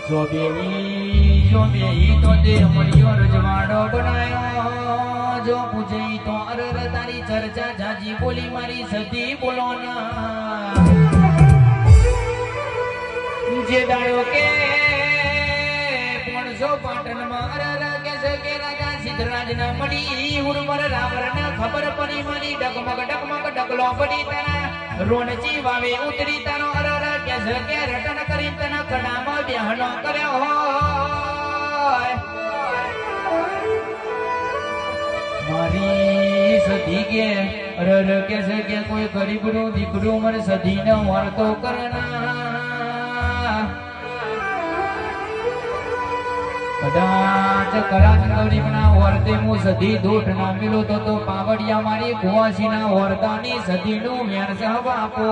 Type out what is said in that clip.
જો બેહી તો તે મળ્યો રજવાડો બનાયો જો પૂછે તો અરર તારી ચર્ચા જાજી બોલી મારી સતી બોલો ના જે દાડો કે પોણસો પાટણમાં અરર કે છે કે રાજા સિદ્ધરાજ ના મળી ઉર્મર રાવર ના ખબર પડી મારી ડગમગ ડગલો પડી તારા રોણચી વાવે ઉતરી તારો અરર કે છે કે રટન કરી તને કડામાં બેહનો કર્યો હોય મારી સધી કે અરર કે છે કે કોઈ ગરીબનું દીકરું મને સધી ન વર્તો કરના કદાચ કરાચ ગરીબના વર્તે હું સધી દોઠ ના મિલો તો પાવડિયા મારી કુવાસી ના વર્તાની સધીનું મેર સહ બાપો